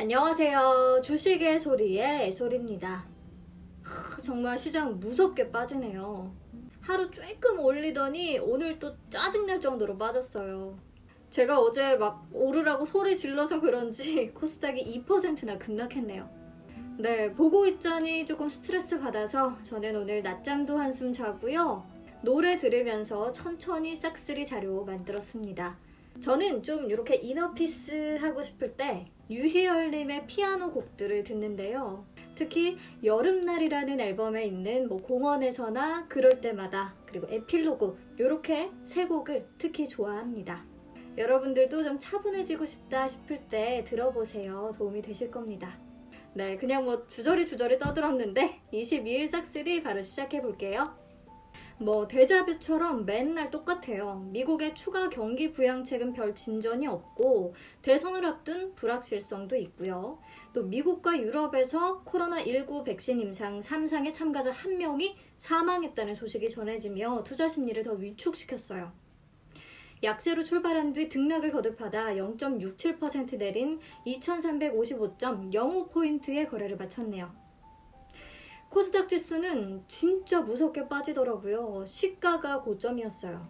안녕하세요. 주식의 소리의 소리입니다. 정말 시장 무섭게 빠지네요. 하루 조금 올리더니 오늘 또 짜증날 정도로 빠졌어요. 제가 어제 막 오르라고 소리 질러서 그런지 코스닥이 2%나 급락했네요. 네, 보고 있자니 조금 스트레스 받아서 저는 오늘 낮잠도 한숨 자고요. 노래 들으면서 천천히 싹쓸이 자료 만들었습니다. 저는 좀 이렇게 이너피스 하고 싶을 때 유희열님의 피아노 곡들을 듣는데요. 특히 여름날이라는 앨범에 있는 공원에서나 그럴 때마다 그리고 에필로그 이렇게 세 곡을 특히 좋아합니다. 여러분들도 좀 차분해지고 싶다 싶을 때 들어보세요. 도움이 되실 겁니다. 네, 그냥 주저리 떠들었는데 22일 싹쓸이 바로 시작해 볼게요. 데자뷰처럼 맨날 똑같아요. 미국의 추가 경기 부양책은 별 진전이 없고 대선을 앞둔 불확실성도 있고요. 또 미국과 유럽에서 코로나19 백신 임상 3상의 참가자 1명이 사망했다는 소식이 전해지며 투자 심리를 더 위축시켰어요. 약세로 출발한 뒤 등락을 거듭하다 0.67% 내린 2355.05포인트의 거래를 마쳤네요. 코스닥 지수는 진짜 무섭게 빠지더라고요. 시가가 고점이었어요.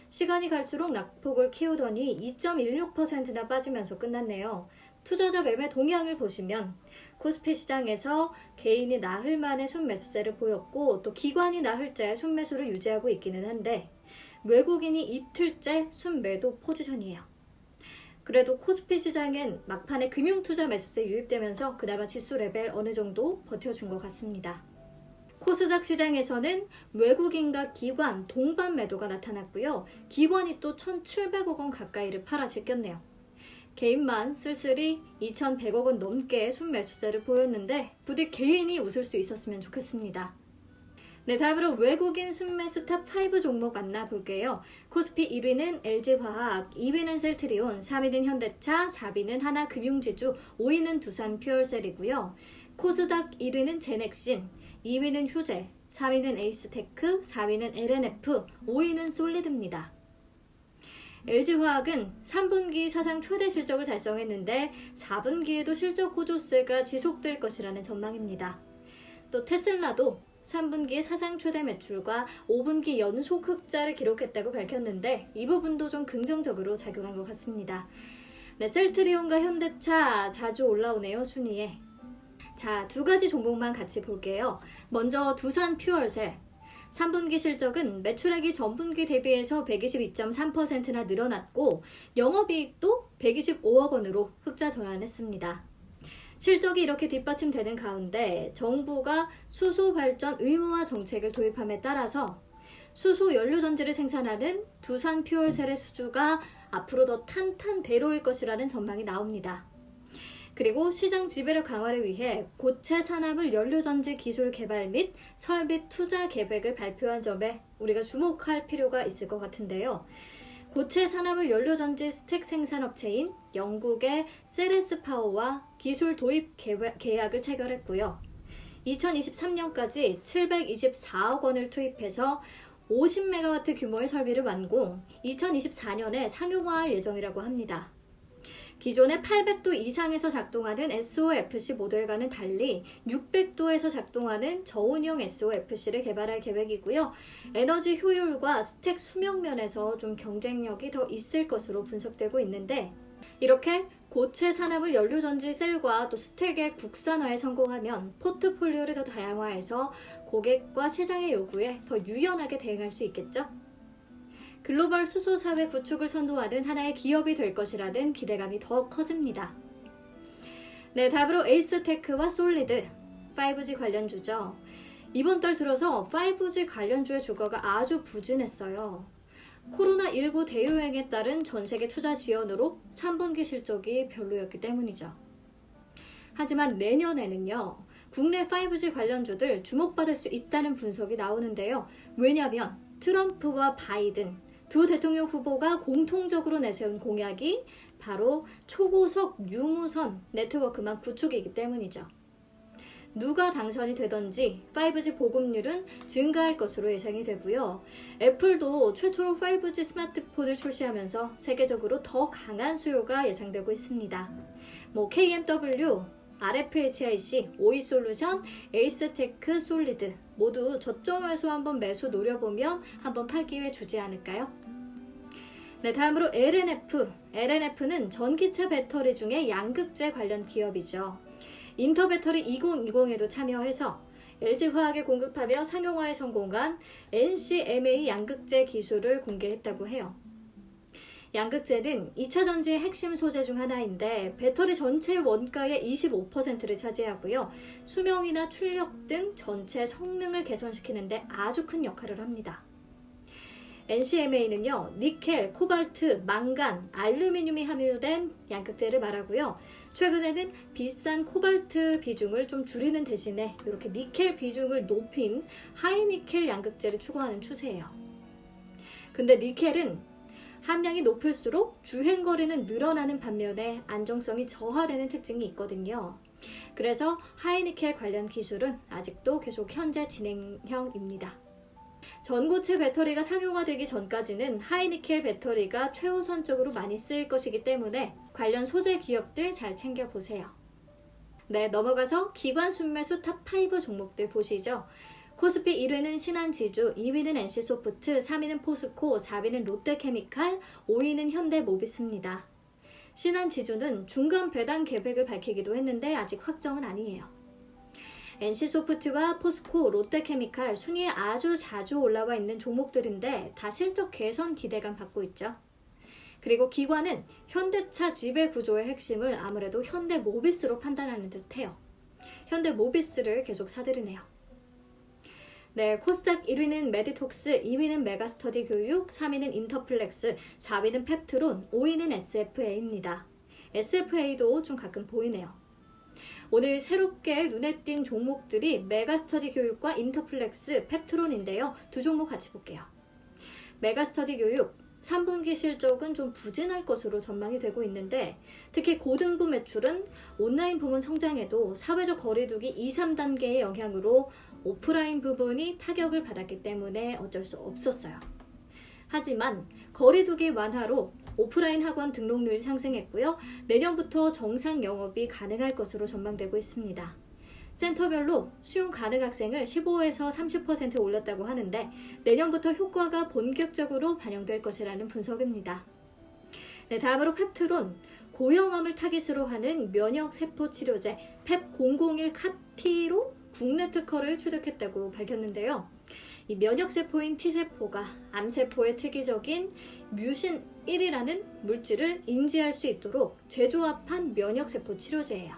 시간이 갈수록 낙폭을 키우더니 2.16%나 빠지면서 끝났네요. 투자자 매매 동향을 보시면 코스피 시장에서 개인이 나흘 만에 순매수세를 보였고 또 기관이 나흘째 순매수를 유지하고 있기는 한데 외국인이 이틀째 순매도 포지션이에요. 그래도 코스피 시장엔 막판에 금융투자 매수세 유입되면서 그나마 지수 레벨 어느 정도 버텨준 것 같습니다. 코스닥 시장에서는 외국인과 기관 동반 매도가 나타났고요. 기관이 또 1,700억 원 가까이를 팔아 제꼈네요. 개인만 쓸쓸히 2,100억 원 넘게 순매수세를 보였는데 부디 개인이 웃을 수 있었으면 좋겠습니다. 네, 다음으로 외국인 순매수 탑5 종목 만나볼게요. 코스피 1위는 LG화학, 2위는 셀트리온, 3위는 현대차, 4위는 하나금융지주, 5위는 두산퓨얼셀이고요. 코스닥 1위는 제넥신, 2위는 휴젤, 4위는 에이스테크, 4위는 LNF, 5위는 솔리드입니다. LG화학은 3분기 사상 최대 실적을 달성했는데 4분기에도 실적 호조세가 지속될 것이라는 전망입니다. 또 테슬라도 3분기에 사상 최대 매출과 5분기 연속 흑자를 기록했다고 밝혔는데 이 부분도 좀 긍정적으로 작용한 것 같습니다. 네, 셀트리온과 현대차 자주 올라오네요, 순위에. 자, 두 가지 종목만 같이 볼게요. 먼저 두산퓨얼셀. 3분기 실적은 매출액이 전분기 대비해서 122.3%나 늘어났고 영업이익도 125억 원으로 흑자 전환했습니다. 실적이 이렇게 뒷받침되는 가운데 정부가 수소 발전 의무화 정책을 도입함에 따라서 수소 연료전지를 생산하는 두산퓨얼셀의 수주가 앞으로 더 탄탄대로일 것이라는 전망이 나옵니다. 그리고 시장 지배력 강화를 위해 고체 산화물 연료전지 기술 개발 및 설비 투자 계획을 발표한 점에 우리가 주목할 필요가 있을 것 같은데요. 고체 산화물 연료전지 스택 생산업체인 영국의 세레스파워와 기술 도입 계약을 체결했고요. 2023년까지 724억 원을 투입해서 50메가와트 규모의 설비를 완공, 2024년에 상용화할 예정이라고 합니다. 기존의 800도 이상에서 작동하는 SOFC 모델과는 달리 600도에서 작동하는 저온형 SOFC를 개발할 계획이고요. 에너지 효율과 스택 수명 면에서 좀 경쟁력이 더 있을 것으로 분석되고 있는데 이렇게 고체 산화물 연료전지 셀과 또 스택의 국산화에 성공하면 포트폴리오를 더 다양화해서 고객과 시장의 요구에 더 유연하게 대응할 수 있겠죠? 글로벌 수소 사회 구축을 선도하는 하나의 기업이 될 것이라는 기대감이 더 커집니다. 네, 다음으로 에이스테크와 솔리드, 5G 관련주죠. 이번 달 들어서 5G 관련주의 주가가 아주 부진했어요. 코로나19 대유행에 따른 전세계 투자 지연으로 3분기 실적이 별로였기 때문이죠. 하지만 내년에는요, 국내 5G 관련주들 주목받을 수 있다는 분석이 나오는데요. 왜냐하면 트럼프와 바이든 두 대통령 후보가 공통적으로 내세운 공약이 바로 초고속 유무선 네트워크망 구축이기 때문이죠. 누가 당선이 되던지 5G 보급률은 증가할 것으로 예상이 되고요. 애플도 최초로 5G 스마트폰을 출시하면서 세계적으로 더 강한 수요가 예상되고 있습니다. KMW, RFHIC, OE솔루션, 에이스테크, 솔리드 모두 저점에서 한번 매수 노려보면 한번 팔 기회 주지 않을까요? 네, 다음으로 LNF. LNF는 전기차 배터리 중에 양극재 관련 기업이죠. 인터배터리 2020에도 참여해서 LG화학에 공급하며 상용화에 성공한 NCMA 양극재 기술을 공개했다고 해요. 양극재는 2차 전지의 핵심 소재 중 하나인데 배터리 전체 원가의 25%를 차지하고요. 수명이나 출력 등 전체 성능을 개선시키는 데 아주 큰 역할을 합니다. NCMA는요, 니켈, 코발트, 망간, 알루미늄이 함유된 양극재를 말하고요. 최근에는 비싼 코발트 비중을 좀 줄이는 대신에 이렇게 니켈 비중을 높인 하이니켈 양극재를 추구하는 추세예요. 근데 니켈은 함량이 높을수록 주행거리는 늘어나는 반면에 안정성이 저하되는 특징이 있거든요. 그래서 하이니켈 관련 기술은 아직도 계속 현재 진행형입니다. 전고체 배터리가 상용화되기 전까지는 하이니켈 배터리가 최우선적으로 많이 쓰일 것이기 때문에 관련 소재 기업들 잘 챙겨보세요. 네, 넘어가서 기관 순매수 탑5 종목들 보시죠. 코스피 1위는 신한지주, 2위는 NC소프트, 3위는 포스코, 4위는 롯데케미칼, 5위는 현대모비스입니다. 신한지주는 중간 배당 계획을 밝히기도 했는데 아직 확정은 아니에요. NC소프트와 포스코, 롯데케미칼 순위에 아주 자주 올라와 있는 종목들인데 다 실적 개선 기대감 받고 있죠. 그리고 기관은 현대차 지배구조의 핵심을 아무래도 현대모비스로 판단하는 듯해요. 현대모비스를 계속 사들이네요. 네, 코스닥 1위는 메디톡스, 2위는 메가스터디 교육, 3위는 인터플렉스, 4위는 펩트론, 5위는 SFA입니다. SFA도 좀 가끔 보이네요. 오늘 새롭게 눈에 띈 종목들이 메가스터디 교육과 인터플렉스, 펩트론인데요. 두 종목 같이 볼게요. 메가스터디 교육, 3분기 실적은 좀 부진할 것으로 전망이 되고 있는데 특히 고등부 매출은 온라인 부문 성장에도 사회적 거리두기 2, 3단계의 영향으로 오프라인 부분이 타격을 받았기 때문에 어쩔 수 없었어요. 하지만 거리두기 완화로 오프라인 학원 등록률이 상승했고요. 내년부터 정상 영업이 가능할 것으로 전망되고 있습니다. 센터별로 수용 가능 학생을 15에서 30% 올렸다고 하는데 내년부터 효과가 본격적으로 반영될 것이라는 분석입니다. 네, 다음으로 펩트론, 고형암을 타깃으로 하는 면역세포 치료제 펩001 카티로 국내 특허를 취득했다고 밝혔는데요. 이 면역세포인 T세포가 암세포의 특이적인 뮤신1이라는 물질을 인지할 수 있도록 재조합한 면역세포 치료제예요.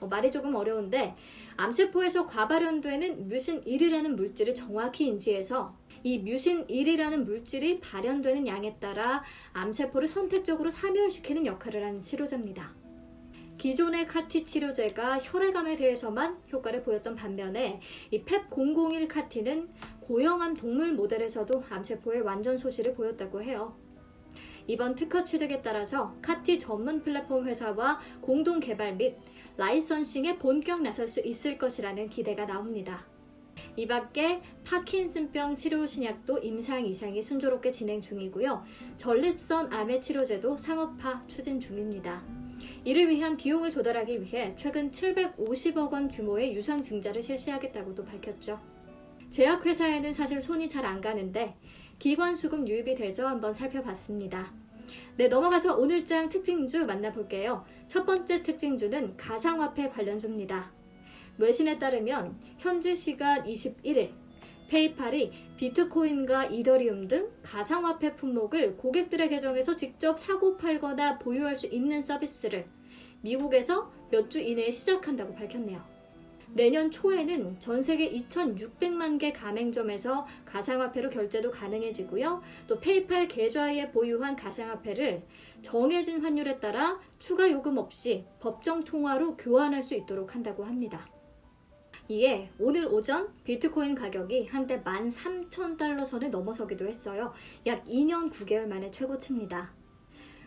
말이 조금 어려운데 암세포에서 과발현되는 뮤신1이라는 물질을 정확히 인지해서 이 뮤신1이라는 물질이 발현되는 양에 따라 암세포를 선택적으로 사멸시키는 역할을 하는 치료제입니다. 기존의 카티 치료제가 혈액암에 대해서만 효과를 보였던 반면에 이 펩001 카티는 고형암 동물 모델에서도 암세포의 완전 소실을 보였다고 해요. 이번 특허 취득에 따라서 카티 전문 플랫폼 회사와 공동 개발 및 라이선싱에 본격 나설 수 있을 것이라는 기대가 나옵니다. 이 밖에 파킨슨병 치료 신약도 임상 이상이 순조롭게 진행 중이고요. 전립선 암의 치료제도 상업화 추진 중입니다. 이를 위한 비용을 조달하기 위해 최근 750억 원 규모의 유상 증자를 실시하겠다고도 밝혔죠. 제약회사에는 사실 손이 잘 안 가는데 기관 수급 유입이 돼서 한번 살펴봤습니다. 네, 넘어가서 오늘장 특징주 만나볼게요. 첫 번째 특징주는 가상화폐 관련주입니다. 외신에 따르면 현지 시간 21일 페이팔이 비트코인과 이더리움 등 가상화폐 품목을 고객들의 계정에서 직접 사고 팔거나 보유할 수 있는 서비스를 미국에서 몇 주 이내에 시작한다고 밝혔네요. 내년 초에는 전 세계 2,600만 개 가맹점에서 가상화폐로 결제도 가능해지고요. 또 페이팔 계좌에 보유한 가상화폐를 정해진 환율에 따라 추가 요금 없이 법정 통화로 교환할 수 있도록 한다고 합니다. 이에 오늘 오전 비트코인 가격이 한때 13,000달러 선을 넘어서기도 했어요. 약 2년 9개월 만에 최고치입니다.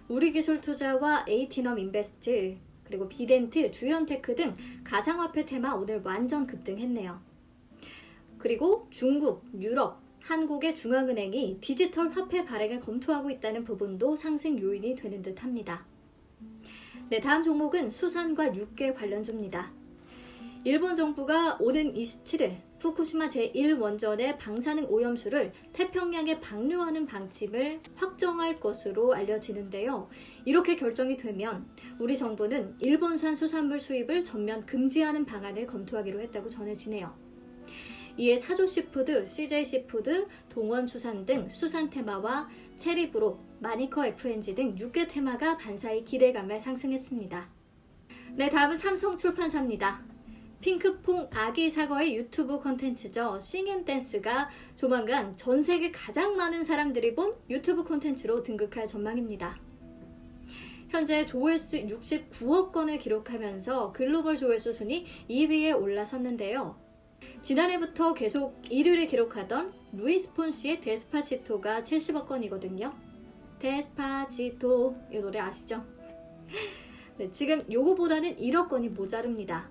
우리기술투자와 에이티넘 인베스트, 그리고 비덴트, 주연테크 등 가상화폐 테마 오늘 완전 급등했네요. 그리고 중국, 유럽, 한국의 중앙은행이 디지털 화폐 발행을 검토하고 있다는 부분도 상승 요인이 되는 듯 합니다. 네, 다음 종목은 수산과 육계 관련주입니다. 일본 정부가 오는 27일 후쿠시마 제1원전의 방사능 오염수를 태평양에 방류하는 방침을 확정할 것으로 알려지는데요. 이렇게 결정이 되면 우리 정부는 일본산 수산물 수입을 전면 금지하는 방안을 검토하기로 했다고 전해지네요. 이에 사조시푸드, CJ시푸드, 동원수산 등 수산 테마와 체리브로, 마니커 FNG 등 6개 테마가 반사의 기대감에 상승했습니다. 네, 다음은 삼성출판사입니다. 핑크퐁 아기 사과의 유튜브 콘텐츠죠. 싱앤댄스가 조만간 전 세계 가장 많은 사람들이 본 유튜브 콘텐츠로 등극할 전망입니다. 현재 조회수 69억 건을 기록하면서 글로벌 조회수 순위 2위에 올라섰는데요. 지난해부터 계속 1위를 기록하던 루이스 폰시의 데스파시토가 70억 건이거든요. 데스파시토 이 노래 아시죠? 네, 지금 요거보다는 1억 건이 모자릅니다.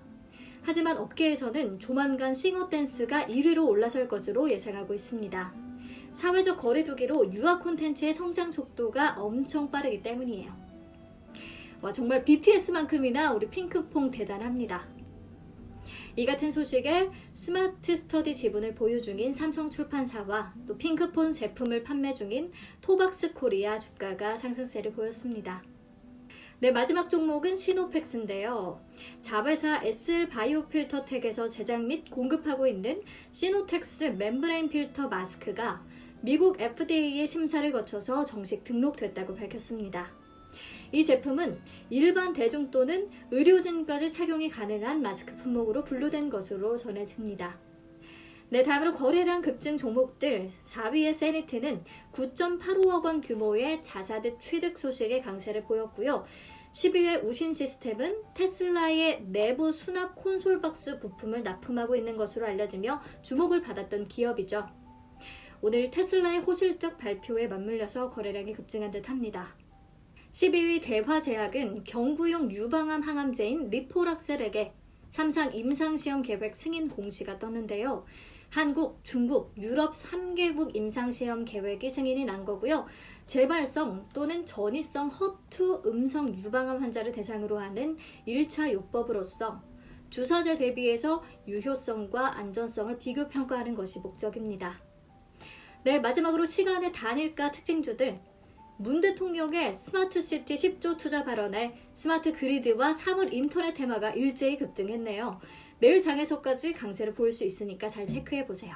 하지만 업계에서는 조만간 싱어댄스가 1위로 올라설 것으로 예상하고 있습니다. 사회적 거리두기로 유아 콘텐츠의 성장 속도가 엄청 빠르기 때문이에요. 와, 정말 BTS만큼이나 우리 핑크퐁 대단합니다. 이 같은 소식에 스마트 스터디 지분을 보유 중인 삼성출판사와 또 핑크폰 제품을 판매 중인 토박스 코리아 주가가 상승세를 보였습니다. 네, 마지막 종목은 시노펙스인데요. 자회사 S바이오필터텍에서 제작 및 공급하고 있는 시노텍스 멤브레인 필터 마스크가 미국 FDA의 심사를 거쳐서 정식 등록됐다고 밝혔습니다. 이 제품은 일반 대중 또는 의료진까지 착용이 가능한 마스크 품목으로 분류된 것으로 전해집니다. 네, 다음으로 거래량 급증 종목들 4위의 세니트는 9.85억 원 규모의 자사득 취득 소식의 강세를 보였고요. 10위의 우신시스템은 테슬라의 내부 수납 콘솔 박스 부품을 납품하고 있는 것으로 알려지며 주목을 받았던 기업이죠. 오늘 테슬라의 호실적 발표에 맞물려서 거래량이 급증한 듯 합니다. 12위 대화제약은 경구용 유방암 항암제인 리포락셀에게 3상 임상시험 계획 승인 공시가 떴는데요. 한국, 중국, 유럽 3개국 임상시험 계획이 승인이 난 거고요. 재발성 또는 전이성 허투 음성 유방암 환자를 대상으로 하는 1차 요법으로서 주사제 대비해서 유효성과 안전성을 비교 평가하는 것이 목적입니다. 네, 마지막으로 시간의 단일가 특징주들. 문 대통령의 스마트시티 10조 투자 발언에 스마트 그리드와 사물 인터넷 테마가 일제히 급등했네요. 내일 장에서까지 강세를 보일 수 있으니까 잘 체크해보세요.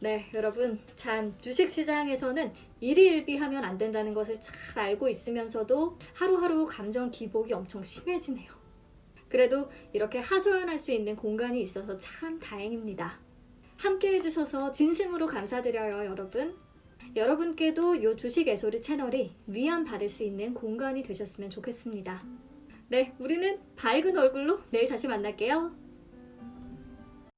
네, 여러분, 참 주식시장에서는 일희일비하면 안 된다는 것을 잘 알고 있으면서도 하루하루 감정 기복이 엄청 심해지네요. 그래도 이렇게 하소연할 수 있는 공간이 있어서 참 다행입니다. 함께 해주셔서 진심으로 감사드려요, 여러분. 여러분께도 이 주식 애소리 채널이 위안 받을 수 있는 공간이 되셨으면 좋겠습니다. 네, 우리는 밝은 얼굴로 내일 다시 만날게요.